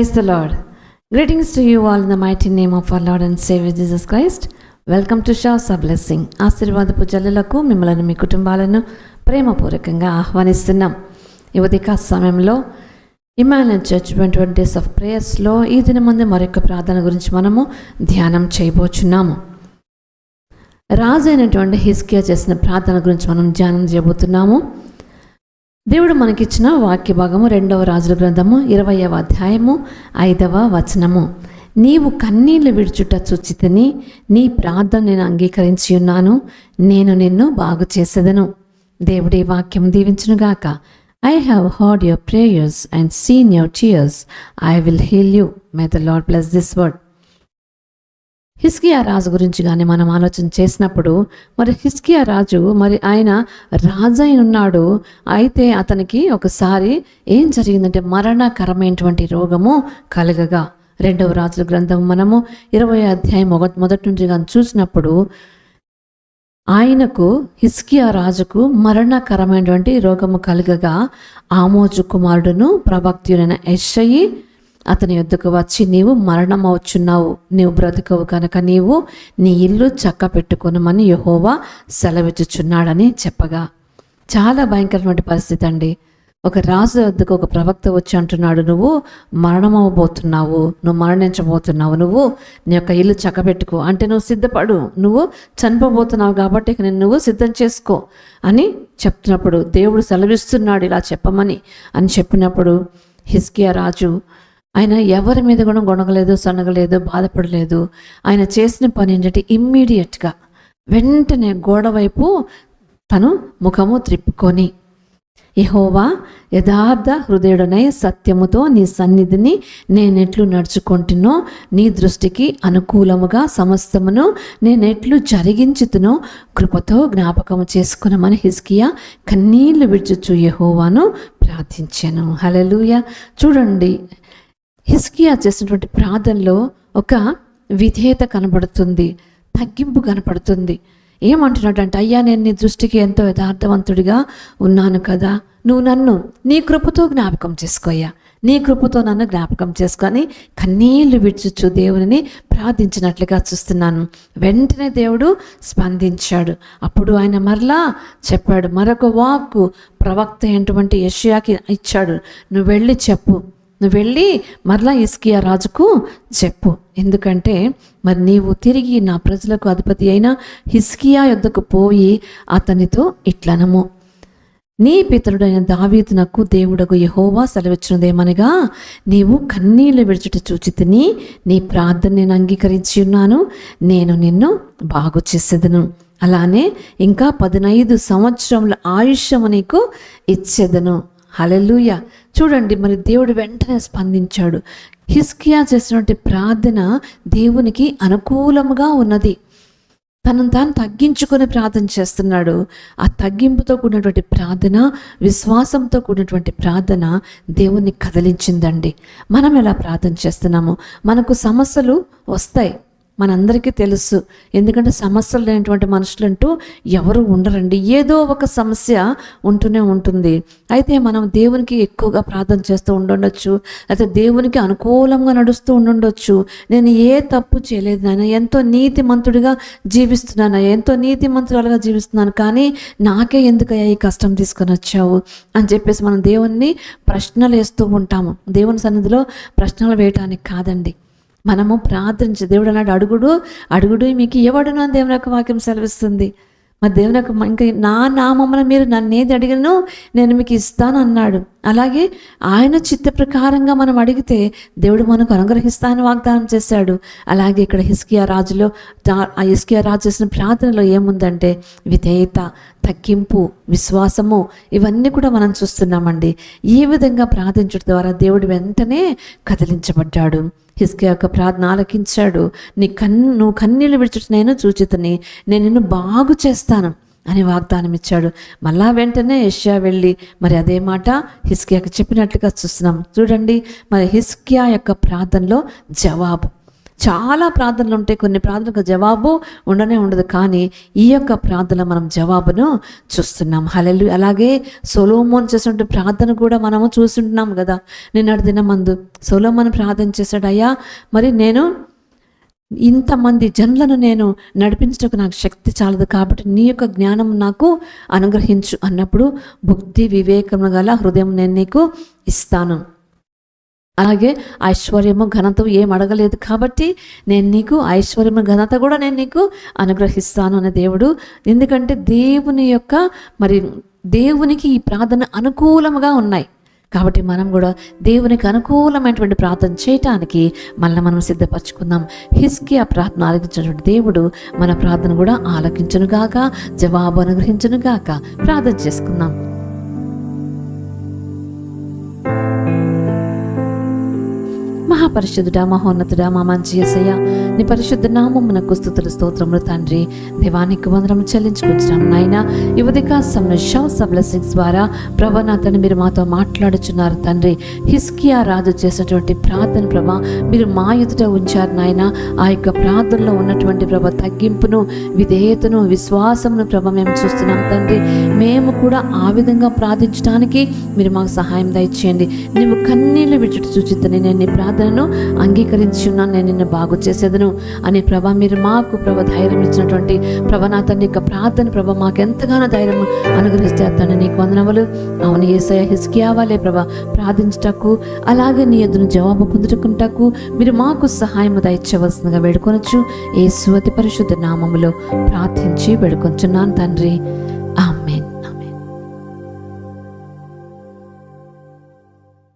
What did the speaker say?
Praise the Lord. Greetings to you all in the mighty name of our Lord and Savior Jesus Christ. Welcome to Showers of Blessing. ఆశీర్వాదపు జల్లులకు మిమ్మల్ని మీ కుటుంబాలను ప్రేమపూర్వకంగా ఆహ్వానిస్తున్నాం. ఈ ఉదయ సమయంలో Emmanuel church 21 days of ప్రేయర్స్లో ఈ దినం ముందు మరొక ప్రార్థన గురించి మనము ధ్యానం చేయబోచున్నాము. రాజు అయినటువంటి హిజ్కియా చేసిన ప్రార్థన గురించి మనం ధ్యానం చేయబోతున్నాము. దేవుడు మనకిచ్చిన వాక్య భాగము 2వ రాజుల గ్రంథము 20వ అధ్యాయము 5వ వచనము. నీవు కన్నీళ్లు విడుచుట చూచితిని, నీ ప్రార్థన నేను అంగీకరించి ఉన్నాను, నేను నిన్ను బాగు చేసేదను. దేవుడి వాక్యం దీవించునుగాక. I have heard your prayers and seen your tears. I will heal you. May the Lord bless this word. హిజ్కియా రాజు గురించి కానీ మనం ఆలోచన చేసినప్పుడు మరి హిజ్కియా రాజు ఆయన రాజు అయి ఉన్నాడు. అయితే అతనికి ఒకసారి ఏం జరిగిందంటే మరణకరమైనటువంటి రోగము కలగగా 2వ రాజుల గ్రంథం మనము 20వ అధ్యాయం మొదటి నుంచి కానీ చూసినప్పుడు ఆయనకు హిజ్కియా రాజుకు మరణకరమైనటువంటి రోగము కలగగా ఆమోజు కుమారుడును ప్రవక్తుడైన యెషయి అతని యొద్దకు వచ్చి, నీవు మరణం అవుచున్నావు, నీవు బ్రతుకవు కనుక నీవు నీ ఇల్లు చక్క పెట్టుకొనమని యెహోవా సెలవిచ్చుచున్నాడని చెప్పగా, చాలా భయంకరమైన పరిస్థితి అండి. ఒక రాజు వద్దకు ఒక ప్రవక్త వచ్చి అంటున్నాడు, నువ్వు మరణం అవ్వబోతున్నావు, నువ్వు మరణించబోతున్నావు, నువ్వు నీ యొక్క ఇల్లు చక్కబెట్టుకో, అంటే నువ్వు సిద్ధపడు, నువ్వు చనిపోబోతున్నావు కాబట్టి నేను నువ్వు సిద్ధం చేసుకో అని చెప్తున్నప్పుడు దేవుడు సెలవిస్తున్నాడు ఇలా చెప్పమని అని చెప్పినప్పుడు హిజ్కియా రాజు ఆయన ఎవరి మీద కూడా గొనగలేదు, సనగలేదు, బాధపడలేదు. ఆయన చేసిన పని ఏంటంటే ఇమ్మీడియట్గా వెంటనే గోడ వైపు తను ముఖము త్రిప్పుకొని, యెహోవా యథార్థ హృదయుడనై సత్యముతో నీ సన్నిధిని నేనెట్లు నడుచుకుంటునో, నీ దృష్టికి అనుకూలముగా సమస్తమును నేనెట్లు జరిగించుతునో కృపతో జ్ఞాపకం చేసుకున్నామని హిజ్కియా కన్నీళ్లు విడుచుచు యెహోవాను ప్రార్థించాను. హల్లెలూయా. చూడండి, హిజ్కియా చేసినటువంటి ప్రార్థనలో ఒక విధేయత కనబడుతుంది, తగ్గింపు కనపడుతుంది. ఏమంటున్నాడంటే, అయ్యా నేను నీ దృష్టికి ఎంతో యథార్థవంతుడిగా ఉన్నాను కదా, నువ్వు నన్ను నీ కృపతో జ్ఞాపకం చేసుకోయ్యా, నీ కృపతో నన్ను జ్ఞాపకం చేసుకొని కన్నీళ్లు విడుచుచు దేవుని ప్రార్థించినట్లుగా చూస్తున్నాను. వెంటనే దేవుడు స్పందించాడు. అప్పుడు ఆయన మరలా చెప్పాడు, మరొక వాక్కు ప్రవక్త అయినటువంటి యెషయాకి ఇచ్చాడు, నువ్వు వెళ్ళి చెప్పు, నువ్వు వెళ్ళి మరలా హిజ్కియా రాజుకు చెప్పు, ఎందుకంటే మరి నీవు తిరిగి నా ప్రజలకు అధిపతి అయిన హిజ్కియా యొద్దకు పోయి అతనితో ఇట్లనము, నీ పితరుడైన దావీదునకు దేవుడకు యెహోవా సెలవిచ్చినదేమనగా, నీవు కన్నీళ్లు విడుచుట చూచితిని, నీ ప్రార్థన నేను అంగీకరించి ఉన్నాను, నేను నిన్ను బాగు చేసేదను. అలానే ఇంకా 15 సంవత్సరముల ఆయుష్యము నీకు ఇచ్చేదను. హల్లెలూయా. చూడండి, మరి దేవుడు వెంటనే స్పందించాడు. హిజ్కియా చేసినటువంటి ప్రార్థన దేవునికి అనుకూలముగా ఉన్నది. తనను తాను తగ్గించుకొని ప్రార్థన చేస్తున్నాడు. ఆ తగ్గింపుతో కూడినటువంటి ప్రార్థన, విశ్వాసంతో కూడినటువంటి ప్రార్థన దేవుణ్ణి కదిలించిందండి. మనం ఎలా ప్రార్థన చేస్తున్నాము? మనకు సమస్యలు వస్తాయి, మనందరికీ తెలుసు. ఎందుకంటే సమస్యలు లేనటువంటి మనుషులంటూ ఎవరు ఉండరండి. ఏదో ఒక సమస్య ఉంటూనే ఉంటుంది. అయితే మనం దేవునికి ఎక్కువగా ప్రార్థన చేస్తూ ఉండొచ్చు, అయితే దేవునికి అనుకూలంగా నడుస్తూ ఉండొచ్చు. నేను ఏ తప్పు చేయలేదు నాయన, ఎంతో నీతిమంతుడిగా జీవిస్తున్నాను, ఎంతో నీతిమంతురాలుగా జీవిస్తున్నాను, కానీ నాకే ఎందుకయ్యా ఈ కష్టం తీసుకొని వచ్చావు అని చెప్పేసి మనం దేవుణ్ణి ప్రశ్నలు వేస్తూ ఉంటాము. దేవుని సన్నిధిలో ప్రశ్నలు వేయటానికి కాదండి, మనము ప్రార్థించే దేవుడు అన్నాడు, అడుగుడు మీకు ఇవ్వడును అని దేవుని యొక్క వాక్యం సెలవిస్తుంది. మరి దేవుని యొక్క ఇంకా నా నామమున మీరు నన్ను ఏది అడిగినో నేను మీకు ఇస్తాను అన్నాడు. అలాగే ఆయన చిత్త ప్రకారంగా మనం అడిగితే దేవుడు మనకు అనుగ్రహిస్తానని వాగ్దానం చేశాడు. అలాగే ఇక్కడ హిజ్కియా రాజు చేసిన ప్రార్థనలో ఏముందంటే విధేయత, తగ్గింపు, విశ్వాసము, ఇవన్నీ కూడా మనం చూస్తున్నామండి. ఈ విధంగా ప్రార్థించడం ద్వారా దేవుడు వెంటనే కదిలించబడ్డాడు. హిజ్కియా యొక్క ప్రార్థన ఆలకించాడు. నువ్వు కన్నీళ్ళు విడుచుట నేను చూచితిని, నేను నిన్ను బాగు చేస్తాను అని వాగ్దానం ఇచ్చాడు. మళ్ళా వెంటనే యెషయా వెళ్ళి మరి అదే మాట హిజ్కియాకి చెప్పినట్లుగా చూస్తున్నాం. చూడండి, మరి హిజ్కియా యొక్క ప్రార్థనలో జవాబు చాలా ప్రార్థనలు ఉంటాయి, కొన్ని ప్రార్థనలకు జవాబు ఉండనే ఉండదు, కానీ ఈ యొక్క ప్రార్థన మనం జవాబును చూస్తున్నాం. హల్లెలూయా. అలాగే సొలొమోను చేసినటువంటి ప్రార్థన కూడా మనము చూస్తుంటున్నాం కదా. నిన్నటి దినమందు సొలొమోను ప్రార్థన చేశాడు, అయ్యా మరి నేను ఇంతమంది జనులను నేను నడిపించడానికి నాకు శక్తి చాలదు, కాబట్టి నీ యొక్క జ్ఞానం నాకు అనుగ్రహించు అన్నప్పుడు బుద్ధి వివేకము గల హృదయం నేను నీకు ఇస్తాను. అలాగే ఐశ్వర్యము ఘనత ఏం అడగలేదు, కాబట్టి నేను నీకు ఐశ్వర్యము ఘనత కూడా నేను నీకు అనుగ్రహిస్తాను అనే దేవుడు. ఎందుకంటే దేవునికి ఈ ప్రార్థన అనుకూలముగా ఉన్నాయి, కాబట్టి మనం కూడా దేవునికి అనుకూలమైనటువంటి ప్రార్థన చేయటానికి మనం సిద్ధపరచుకుందాం. హిజ్కియా ప్రార్థన ఆలకించినటువంటి దేవుడు మన ప్రార్థన కూడా ఆలకించునుగాక, జవాబు అనుగ్రహించునుగాక. ప్రార్థన చేసుకుందాం. మహాపరిశుద్ధుడా, మహోన్నతుడా, మా మంచి యేసయ్య, నీ పరిశుద్ధ నామమునకు స్తుతులు స్తోత్రములు తండ్రి. దేవానికి వందనము చెల్లించుకుంటున్నాం నాయన. ఈ ఉదయకాల షౌట్స్ ఆఫ్ బ్లెస్సింగ్స్ ద్వారా ప్రభా నా తండ్రి మీరు మాతో మాట్లాడుచున్నారు తండ్రి. హిజ్కియా రాజు చేసినటువంటి ప్రార్థన ప్రభా మీరు మా ఎదుట ఉంచారు నాయన. ఆ యొక్క ప్రార్థనలో ఉన్నటువంటి ప్రభా తగ్గింపును, విధేయతను, విశ్వాసమును ప్రభా మేము చూస్తున్నాం తండ్రి. మేము కూడా ఆ విధంగా ప్రార్థించడానికి మీరు మాకు సహాయం దయచేయండి. నువ్వు కన్నీళ్లు విడుచుట చూచితని నేను నీ ప్రార్థనను అంగీకరించి ఉన్నాను, నేను నిన్ను బాగు చేసేదను అని ప్రభా మీరు మాకు ప్రభా ధైర్యం ఇచ్చినటువంటి ప్రభా నా తండ్రి యొక్క ప్రార్థన ప్రభా మాకు ఎంతగానో ధైర్యం అనుగ్రహిస్తే తండ్రి నీకు వందనములు. అవును యేసయ్య, హిజ్కియా వలె ప్రభా ప్రార్థించుటకు, అలాగే నీ ఎదురు జవాబు పొందుటకుంటకు మీరు మాకు సహాయం దయచేయవలసిందిగా వేడుకొనొచ్చు. యేసు అతి పరిశుద్ధ నామములో ప్రార్థించి వేడుకొంచున్నాను తండ్రి.